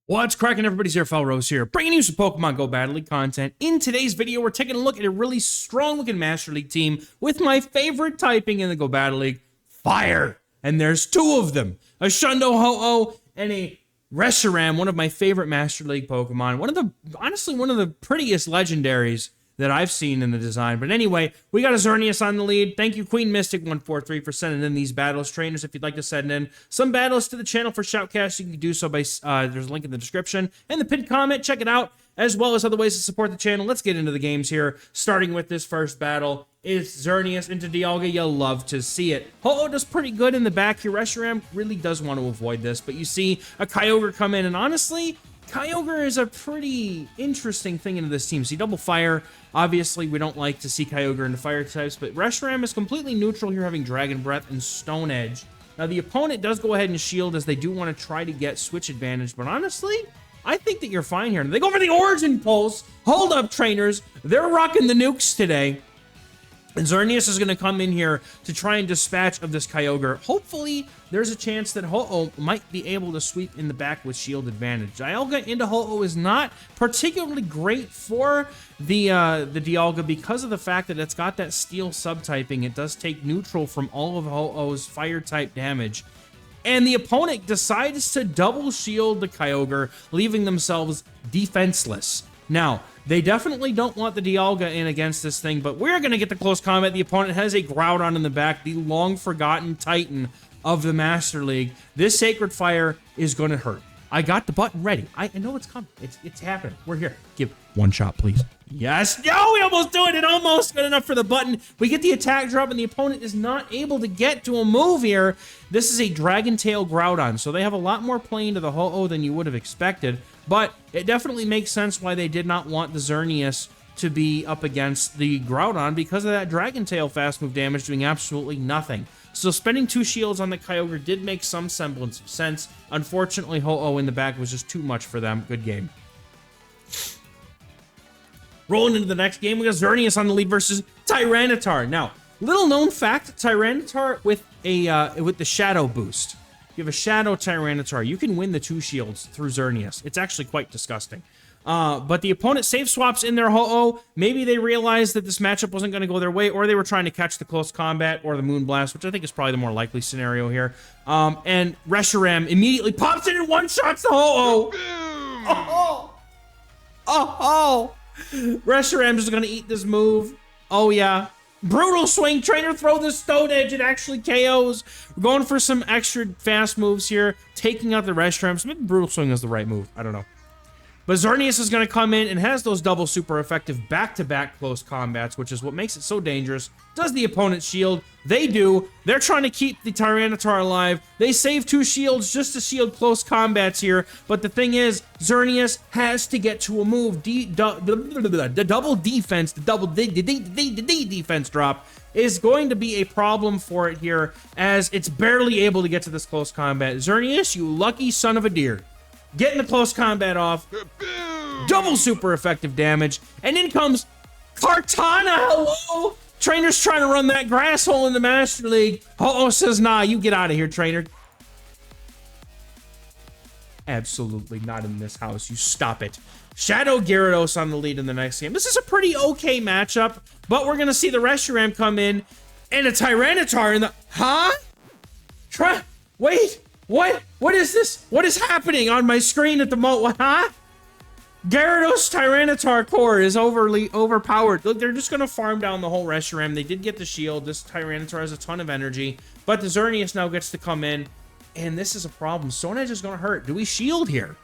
What's cracking, everybody? XehrFelrose here, bringing you some Pokemon GO Battle League content. In today's video, we're taking a look at a really strong-looking Master League team with my favorite typing in the GO Battle League, Fire. And there's two of them, a Shundo Ho-Oh and a Reshiram, one of my favorite Master League Pokemon. Honestly, one of the prettiest legendaries that I've seen in the design. But anyway, we got a Xerneas on the lead. Thank you, Queen Mystic 143, for sending in these battles. Trainers, if you'd like to send in some battles to the channel for Shoutcasting, you can do so by, there's a link in the description and the pinned comment. Check it out, as well as other ways to support the channel. Let's get into the games here, starting with this first battle. It's Xerneas into Dialga. You'll love to see it. Ho-Oh does pretty good in the back here. Reshiram really does want to avoid this, but you see a Kyogre come in, and honestly, Kyogre is a pretty interesting thing into this team. See, double fire. Obviously, we don't like to see Kyogre into fire types, but Reshiram is completely neutral here, having Dragon Breath and Stone Edge. Now, the opponent does go ahead and shield, as they do want to try to get switch advantage, but honestly, I think that you're fine here. They go for the Origin Pulse. Hold up, trainers. They're rocking the nukes today. And Xerneas is going to come in here to try and dispatch of this Kyogre. Hopefully, there's a chance that Ho-Oh might be able to sweep in the back with shield advantage. Dialga into Ho-Oh is not particularly great for the Dialga because of the fact that it's got that steel subtyping. It does take neutral from all of Ho-Oh's fire type damage. And the opponent decides to double shield the Kyogre, leaving themselves defenseless. Now, they definitely don't want the Dialga in against this thing, but we're going to get the close combat. The opponent has a Groudon in the back, the long-forgotten Titan of the Master League. This Sacred Fire is going to hurt. I got the button ready. I know it's coming. It's happening. We're here. Give one shot, please. Yes. No, we almost do it. It almost good enough for the button. We get the attack drop, and the opponent is not able to get to a move here. This is a Dragon Tail Groudon, so they have a lot more play into the Ho-Oh than you would have expected. But it definitely makes sense why they did not want the Xerneas to be up against the Groudon because of that Dragon Tail fast move damage doing absolutely nothing. So spending two shields on the Kyogre did make some semblance of sense. Unfortunately, Ho-Oh in the back was just too much for them. Good game. Rolling into the next game, we got Xerneas on the lead versus Tyranitar. Now, little known fact, Tyranitar with the Shadow boost. You have a Shadow Tyranitar. You can win the two shields through Xerneas. It's actually quite disgusting. But the opponent save swaps in their Ho-Oh. Maybe they realized that this matchup wasn't going to go their way, or they were trying to catch the close combat or the Moonblast, which I think is probably the more likely scenario here. And Reshiram immediately pops in and one-shots the Ho-Oh. Oh! Oh! Reshiram is going to eat this move. Oh, yeah. Brutal swing. Trainer throw the Stone Edge. It actually KOs. We're going for some extra fast moves here. Taking out the Reshiram. So maybe Brutal Swing is the right move. I don't know. But Xerneas is going to come in and has those double super effective back-to-back close combats, which is what makes it so dangerous. Does the opponent shield? They do. They're trying to keep the Tyranitar alive. They save two shields just to shield close combats here. But the thing is, Xerneas has to get to a move. The double defense, the double defense drop is going to be a problem for it here, as it's barely able to get to this close combat. Xerneas, you lucky son of a deer. Getting the close combat off. Double super effective damage. And in comes Kartana. Hello? Trainer's trying to run that grass hole in the Master League. Ho-Oh says, nah, you get out of here, trainer. Absolutely not in this house. You stop it. Shadow Gyarados on the lead in the next game. This is a pretty okay matchup, but we're going to see the Reshiram come in and a Tyranitar in the... Huh? Wait. What is this? What is happening on my screen at the moment? Huh? Gyarados Tyranitar core is overpowered. Look, they're just going to farm down the whole Reshiram. They did get the shield. This Tyranitar has a ton of energy, but the Xerneas now gets to come in, and this is a problem. Stone Edge is going to hurt. Do we shield here?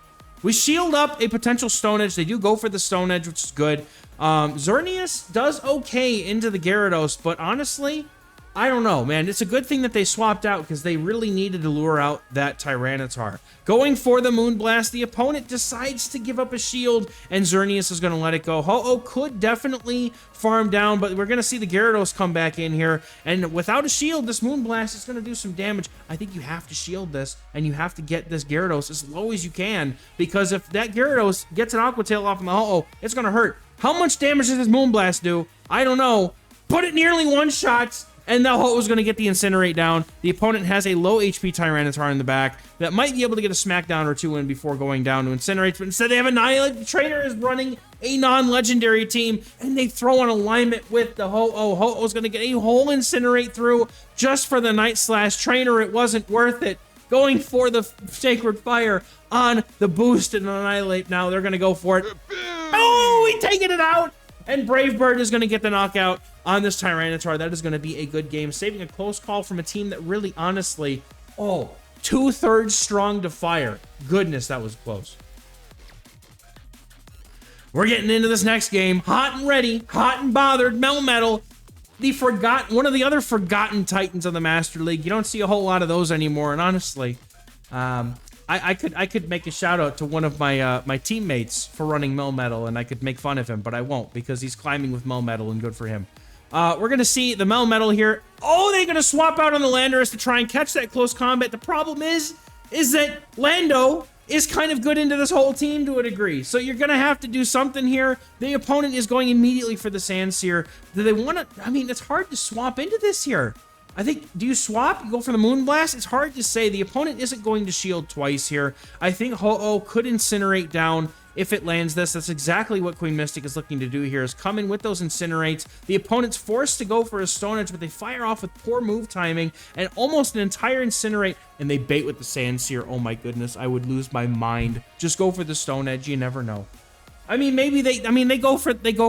We shield up a potential Stone Edge. They do go for the Stone Edge, which is good. Xerneas does okay into the Gyarados, but honestly, I don't know, man. It's a good thing that they swapped out because they really needed to lure out that Tyranitar. Going for the Moonblast, the opponent decides to give up a shield, and Xerneas is going to let it go. Ho-Oh could definitely farm down, but we're going to see the Gyarados come back in here, and without a shield, this Moonblast is going to do some damage. I think you have to shield this, and you have to get this Gyarados as low as you can, because if that Gyarados gets an Aqua Tail off of the Ho-Oh, it's going to hurt. How much damage does this Moonblast do? I don't know, but it nearly one-shots and now Ho-Oh's going to get the Incinerate down. The opponent has a low HP Tyranitar in the back that might be able to get a smackdown or two in before going down to Incinerate, but instead they have Annihilate. The trainer is running a non-legendary team, and they throw an alignment with the Ho-Oh. Ho-Oh's going to get a whole Incinerate through just for the Night/Trainer. It wasn't worth it. Going for the Sacred Fire on the boost and Annihilate. Now they're going to go for it. Oh, he's taking it out. And Brave Bird is going to get the knockout on this Tyranitar. That is going to be a good game. Saving a close call from a team that really, honestly, oh, 2/3 strong to fire. Goodness, that was close. We're getting into this next game. Hot and ready, hot and bothered. Melmetal, one of the other forgotten titans of the Master League. You don't see a whole lot of those anymore. And honestly, I could make a shout out to one of my my teammates for running Melmetal, and I could make fun of him, but I won't because he's climbing with Melmetal, and good for him. We're gonna see the Melmetal here. Oh, they're gonna swap out on the Landorus to try and catch that close combat. The problem is that Lando is kind of good into this whole team to a degree. So you're gonna have to do something here. The opponent is going immediately for the Sandsear. Do they want to? I mean, it's hard to swap into this here. I think, do you swap? You go for the Moonblast? It's hard to say. The opponent isn't going to shield twice here. I think Ho-Oh could Incinerate down if it lands this. That's exactly what Queen Mystic is looking to do here, is come in with those Incinerates. The opponent's forced to go for a Stone Edge, but they fire off with poor move timing and almost an entire Incinerate, and they bait with the Sandsear. Oh my goodness, I would lose my mind. Just go for the Stone Edge, you never know. I mean, maybe they go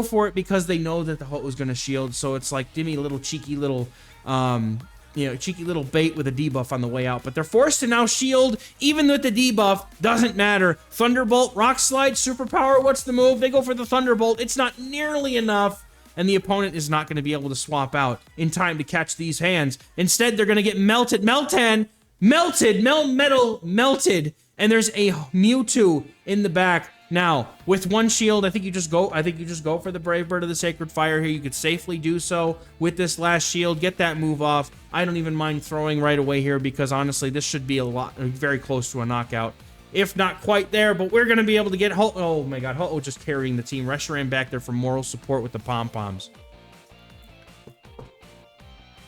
for it because they know that the Ho-Oh is going to shield, so it's like, give me a little cheeky little cheeky little bait with a debuff on the way out, but they're forced to now shield even with the debuff. Doesn't matter. Thunderbolt, Rock Slide, Superpower, what's the move? They go for the Thunderbolt. It's not nearly enough, and the opponent is not going to be able to swap out in time to catch these hands. Instead, they're going to get melted. Melmetal, and there's a Mewtwo in the back. Now, with one shield, I think you just go for the Brave Bird of the Sacred Fire here. You could safely do so with this last shield. Get that move off. I don't even mind throwing right away here because honestly, this should be very close to a knockout. If not quite there, but we're going to be able to get Ho-Oh. Oh my god, Ho-Oh just carrying the team. Reshiram back there for moral support with the pom-poms.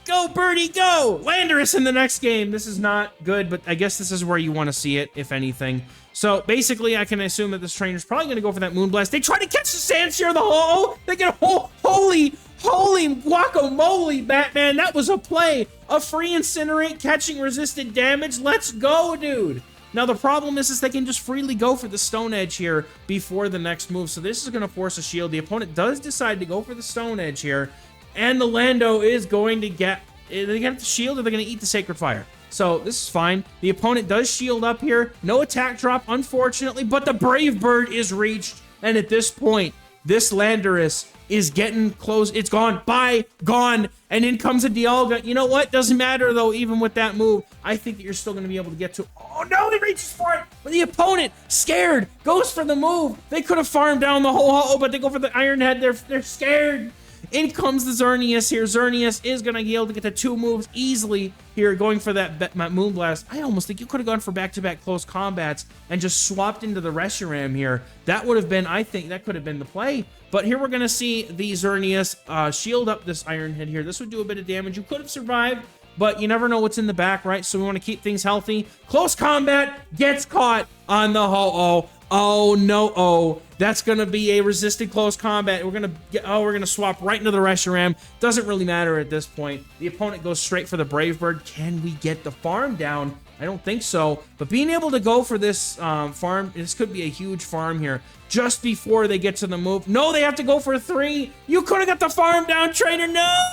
Go, Birdie, go! Landorus in the next game. This is not good, but I guess this is where you want to see it, if anything. So, basically, I can assume that this trainer's probably going to go for that Moonblast. They try to catch the Sandsear, the Ho-Oh! They get a holy guacamole, Batman! That was a play! A free Incinerate catching resisted damage. Let's go, dude! Now, the problem is they can just freely go for the Stone Edge here before the next move. So, this is going to force a shield. The opponent does decide to go for the Stone Edge here. And the Lando is going to get... They get the shield or they're going to eat the Sacred Fire. So this is fine. The opponent does shield up here. No attack drop, unfortunately. But the Brave Bird is reached. And at this point, this Landorus is getting close. It's gone. Bye. Gone. And in comes a Dialga. You know what? Doesn't matter, though, even with that move. I think that you're still going to be able to get to... Oh, no! He reaches for it! But the opponent, scared, goes for the move. They could have farmed down the whole Ho-Oh, but they go for the Iron Head. They're scared. In comes the Xerneas here. Xerneas is going to be able to get the two moves easily here, going for that Moonblast. I almost think you could have gone for back-to-back close combats and just swapped into the Reshiram here. That would have been, I think, that could have been the play. But here we're going to see the Xerneas shield up this Iron Head here. This would do a bit of damage. You could have survived, but you never know what's in the back, right? So we want to keep things healthy. Close combat gets caught on the Ho-Oh. Oh, no. Oh, that's going to be a resisted close combat. We're going to swap right into the Reshiram. Doesn't really matter at this point. The opponent goes straight for the Brave Bird. Can we get the farm down? I don't think so. But being able to go for this farm, this could be a huge farm here just before they get to the move. No, they have to go for a 3. You could have got the farm down, trainer. No!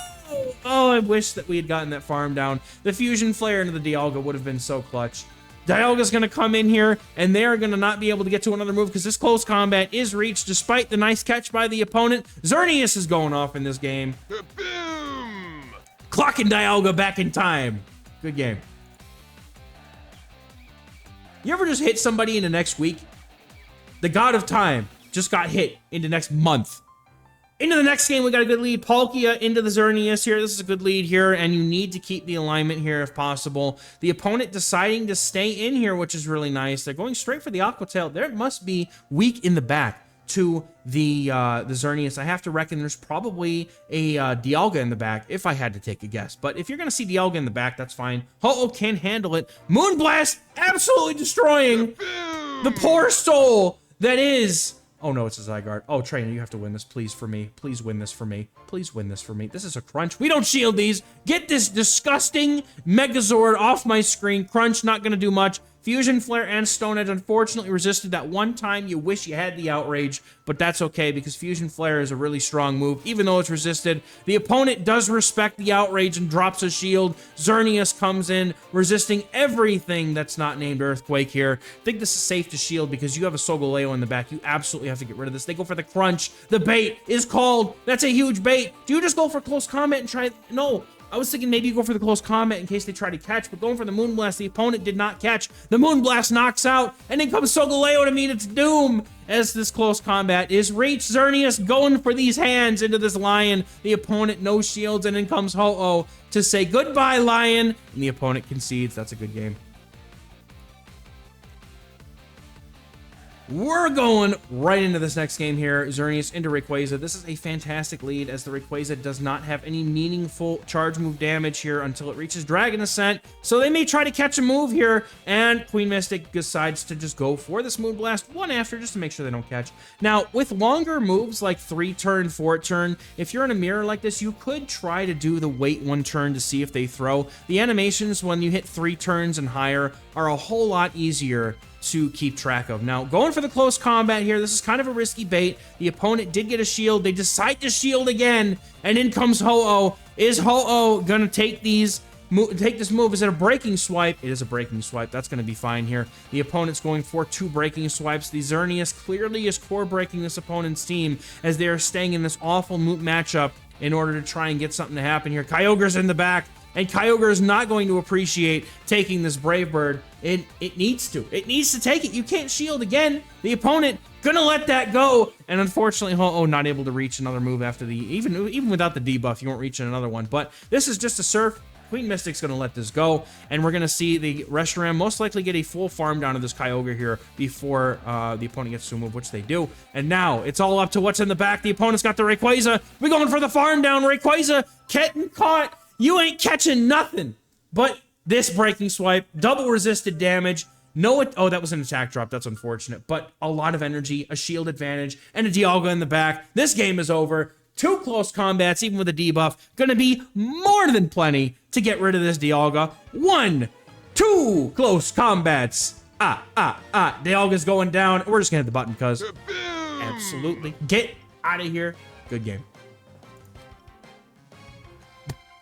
Oh, I wish that we had gotten that farm down. The Fusion Flare into the Dialga would have been so clutch. Dialga's going to come in here, and they're going to not be able to get to another move because this close combat is reached despite the nice catch by the opponent. Xerneas is going off in this game. Boom! Clocking Dialga back in time. Good game. You ever just hit somebody in the next week? The God of Time just got hit into next month. Into the next game, we got a good lead. Palkia into the Xerneas here. This is a good lead here, and you need to keep the alignment here if possible. The opponent deciding to stay in here, which is really nice. They're going straight for the Aqua Tail. There must be weak in the back. to the Xerneas, I have to reckon there's probably a Dialga in the back, if I had to take a guess. But if you're going to see Dialga in the back, that's fine. Ho-Oh can handle it. Moonblast absolutely destroying the poor soul that is... Oh no, it's a Zygarde. Oh, Trainer, you have to win this, please, for me. Please win this for me. Please win this for me. This is a Crunch. We don't shield these. Get this disgusting Megazord off my screen. Crunch, not gonna do much. Fusion Flare and Stone Edge unfortunately resisted that one time you wish you had the Outrage, but that's okay because Fusion Flare is a really strong move, even though it's resisted. The opponent does respect the Outrage and drops a shield. Xerneas comes in, resisting everything that's not named Earthquake here. I think this is safe to shield because you have a Solgaleo in the back. You absolutely have to get rid of this. They go for the Crunch. The bait is called. That's a huge bait. Do you just go for close combat and try? No. I was thinking maybe you go for the close combat in case they try to catch, but going for the Moonblast, the opponent did not catch. The Moonblast knocks out, and then comes Solgaleo to meet its doom as this close combat is reached. Xerneas going for these hands into this Lion. The opponent no shields, and then comes Ho-Oh to say goodbye, Lion, and the opponent concedes. That's a good game. We're going right into this next game here. Xerneas into Rayquaza. This is a fantastic lead as the Rayquaza does not have any meaningful charge move damage here until it reaches Dragon Ascent. So they may try to catch a move here, and Queen Mystic decides to just go for this Moonblast one after just to make sure they don't catch. Now, with longer moves like 3-turn, 4-turn, if you're in a mirror like this, you could try to do the wait 1 turn to see if they throw. The animations when you hit 3 turns and higher are a whole lot easier to keep track of. Now, going for the close combat here, this is kind of a risky bait. The opponent did get a shield. They decide to shield again, and in comes Ho-Oh. Is Ho-Oh gonna take this move? Is it a breaking swipe? It is a breaking swipe. That's gonna be fine here. The opponent's going for 2 breaking swipes. The Xerneas clearly is core breaking this opponent's team as they are staying in this awful matchup in order to try and get something to happen here. Kyogre's in the back, and Kyogre is not going to appreciate taking this Brave Bird. It needs to. It needs to take it. You can't shield again. The opponent gonna let that go. And unfortunately, Ho-Oh not able to reach another move after the... Even without the debuff, you won't reach another one. But this is just a Surf. Queen Mystic's gonna let this go. And we're gonna see the Reshiram most likely get a full farm down of this Kyogre here before the opponent gets to a move, which they do. And now, it's all up to what's in the back. The opponent's got the Rayquaza. We're going for the farm down. Rayquaza getting caught. You ain't catching nothing. But this breaking swipe, double resisted damage. Oh, that was an attack drop. That's unfortunate. But a lot of energy, a shield advantage, and a Dialga in the back. This game is over. 2 close combats, even with a debuff. Gonna be more than plenty to get rid of this Dialga. 1, 2 close combats. Dialga's going down. We're just gonna hit the button, cuz. Absolutely. Get out of here. Good game.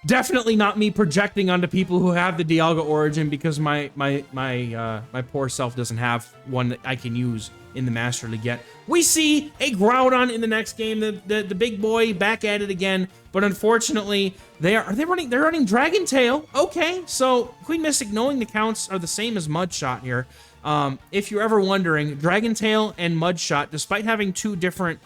Definitely not me projecting onto people who have the Dialga origin because my poor self doesn't have one that I can use in the Master League yet. We see a Groudon in the next game, the big boy back at it again, but unfortunately they're running Dragon Tail. Okay, so Queen Mystic, knowing the counts are the same as Mudshot here. If you're ever wondering, Dragon Tail and Mudshot, despite having 2 different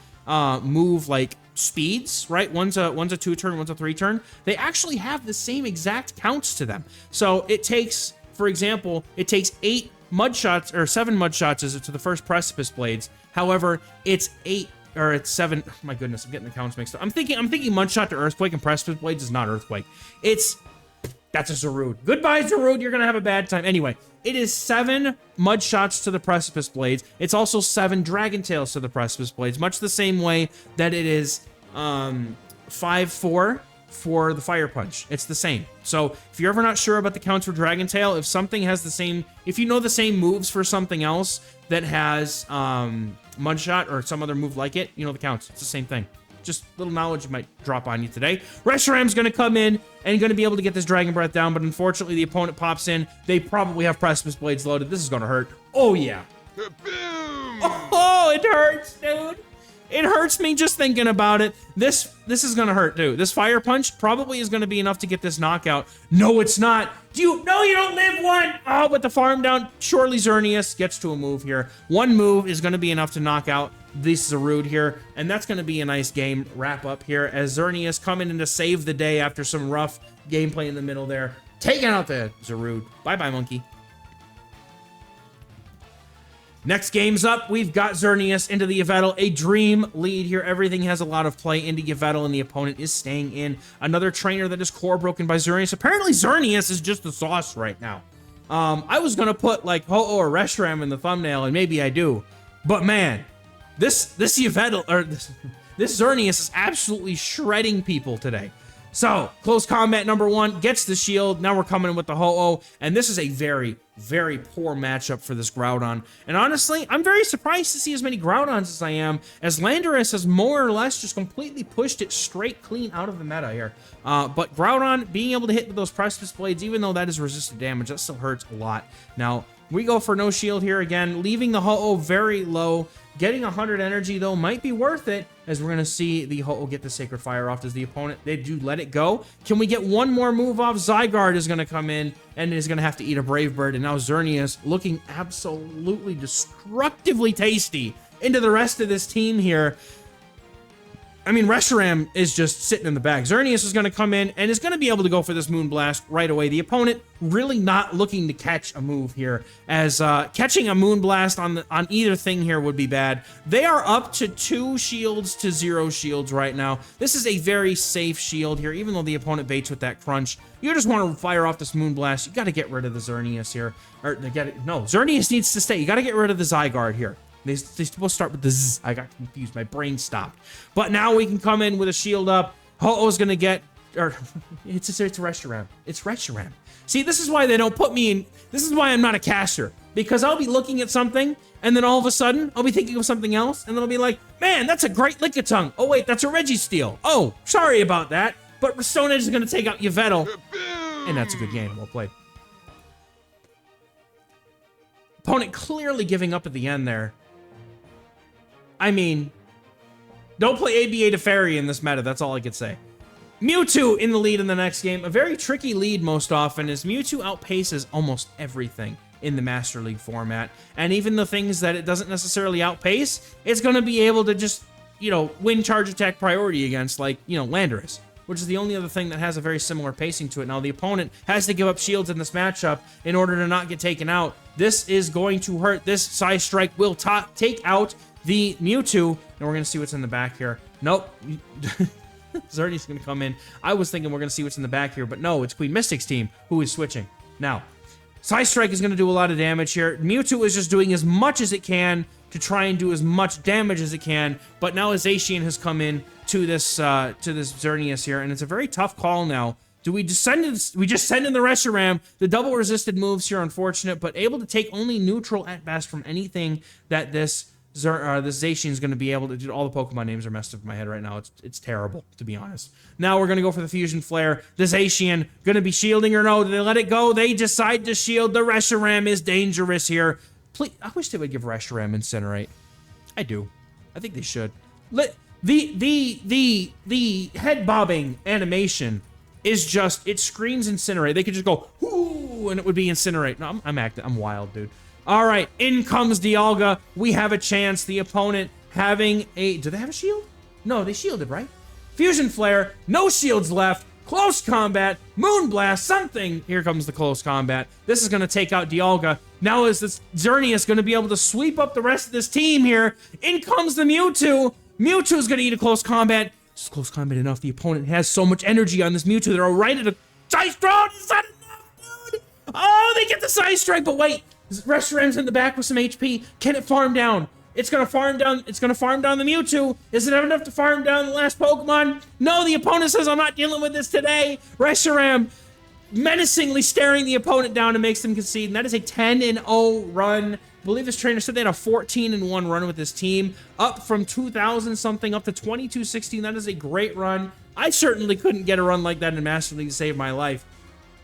move like speeds, right? One's a 2-turn, one's a 3-turn. They actually have the same exact counts to them. So it takes, for example, it takes 8 Mudshots or 7 Mudshots to the first Precipice Blades. However, it's 7. Oh my goodness, I'm getting the counts mixed up. I'm thinking Mudshot to Earthquake and Precipice Blades is not Earthquake. That's a Zarude. Goodbye, Zarude. You're gonna have a bad time. Anyway, it is 7 Mudshots to the Precipice Blades. It's also 7 Dragon Tails to the Precipice Blades, much the same way that it is 5-4 for the Fire Punch. It's the same. So if you're ever not sure about the counts for Dragon Tail, if something has the same, if you know the same moves for something else that has Mudshot or some other move like it, you know the counts. It's the same thing. Just little knowledge might drop on you today. Reshiram's going to come in and going to be able to get this Dragon Breath down, but unfortunately the opponent pops in. They probably have Precipice Blades loaded. This is going to hurt. Oh, yeah. Oh, it hurts, dude. It hurts me just thinking about it. This is going to hurt, dude. This Fire Punch probably is going to be enough to get this knockout. No, it's not. No, you don't live 1. Oh, but the farm down. Surely Xerneas gets to a move here. 1 move is going to be enough to knock out this Zarude here, and that's going to be a nice game wrap up here as Xerneas coming in to save the day after some rough gameplay in the middle there. Taking out the Zarude. Bye-bye, monkey. Next game's up, we've got Xerneas into the Yveltal, a dream lead here. Everything has a lot of play into Yveltal, and the opponent is staying in. Another trainer that is core broken by Xerneas. Apparently, Xerneas is just the sauce right now. I was gonna put like Ho-Oh or Reshiram in the thumbnail, and maybe I do, but man, this Yveltal or this Xerneas is absolutely shredding people today. So, close combat number 1 gets the shield. Now we're coming in with the Ho-Oh, and this is a very, very poor matchup for this Groudon. And honestly, I'm very surprised to see as many Groudons as I am, as Landorus has more or less just completely pushed it straight clean out of the meta here. But Groudon being able to hit with those Precipice Blades, even though that is resisted damage, that still hurts a lot. Now, we go for no shield here again, leaving the Ho-Oh very low. Getting 100 energy, though, might be worth it, as we're going to see the Ho-Oh get the Sacred Fire off as the opponent. They do let it go. Can we get one more move off? Zygarde is going to come in and is going to have to eat a Brave Bird. And now Xerneas looking absolutely destructively tasty into the rest of this team here. I mean, Reshiram is just sitting in the back. Xerneas is going to come in and is going to be able to go for this Moonblast right away. The opponent really not looking to catch a move here, as catching a Moonblast on either thing here would be bad. They are up to 2 shields to 0 shields right now. This is a very safe shield here, even though the opponent baits with that crunch. You just want to fire off this Moonblast. You got to get rid of the Xerneas here. Or no, Xerneas needs to stay. You got to get rid of the Zygarde here. They're supposed to start with the Z. I got confused. My brain stopped. But now we can come in with a shield up. Ho-Oh's going to get... Or, it's Reshiram. It's Reshiram. See, this is why they don't put me in... This is why I'm not a caster. Because I'll be looking at something, and then all of a sudden, I'll be thinking of something else, and then I'll be like, man, that's a great Lickitung. Oh, wait, that's a Registeel. Oh, sorry about that. But Stone Edge is going to take out Yveltal. And that's a good game. Well played. Opponent clearly giving up at the end there. I mean, don't play ABA to Fairy in this meta. That's all I could say. Mewtwo in the lead in the next game. A very tricky lead most often, as Mewtwo outpaces almost everything in the Master League format. And even the things that it doesn't necessarily outpace, it's going to be able to just, you know, win charge attack priority against, like, you know, Landorus, which is the only other thing that has a very similar pacing to it. Now, the opponent has to give up shields in this matchup in order to not get taken out. This is going to hurt. This Psy Strike will take out the Mewtwo, and we're going to see what's in the back here. Nope. Xerneas going to come in. I was thinking we're going to see what's in the back here, but no, it's Queen Mystic's team who is switching. Now, Psy Strike is going to do a lot of damage here. Mewtwo is just doing as much as it can to try and do as much damage as it can, but now Zacian has come in to this Xerneas here, and it's a very tough call now. Do we just send in, the Reshiram? The double resisted moves here, unfortunate, but able to take only neutral at best from anything that this Zacian is going to be able to do. All the Pokemon names are messed up in my head right now. It's terrible, to be honest. Now we're going to go for the Fusion Flare. The Zacian going to be shielding or no? Do they let it go? They decide to shield. The Reshiram is dangerous here. Please, I wish they would give Reshiram Incinerate. I do. I think they should. The head bobbing animation is just, it screams Incinerate. They could just go, whoo, and it would be Incinerate. No, I'm wild, dude. All right, in comes Dialga. We have a chance. The opponent having a... Do they have a shield? No, they shielded, right? Fusion Flare. No shields left. Close combat. Moonblast. Something. Here comes the close combat. This is going to take out Dialga. Now is this Xerneas going to be able to sweep up the rest of this team here? In comes the Mewtwo. Mewtwo is going to eat a close combat. Just close combat enough. The opponent has so much energy on this Mewtwo. They're right at a Psy Strike. Is that enough, dude? Oh, they get the Psy Strike, but wait. Reshiram's in the back with some HP. Can it farm down? It's gonna farm down. It's gonna farm down the Mewtwo. Is it enough to farm down the last Pokemon? No, the opponent says, I'm not dealing with this today. Reshiram menacingly staring the opponent down and makes them concede. And that is a 10-0 run. I believe this trainer said they had a 14-1 run with this team. Up from 2,000 something up to 2216. That is a great run. I certainly couldn't get a run like that in Master League to save my life.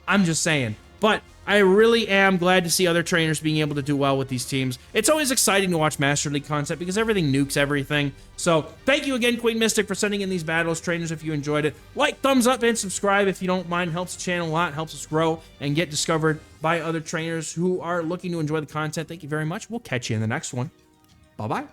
I'm just saying. But I really am glad to see other trainers being able to do well with these teams. It's always exciting to watch Master League content because everything nukes everything. So thank you again, Queen Mystic, for sending in these battles. Trainers, if you enjoyed it, like, thumbs up, and subscribe if you don't mind. Helps the channel a lot, helps us grow and get discovered by other trainers who are looking to enjoy the content. Thank you very much. We'll catch you in the next one. Bye-bye.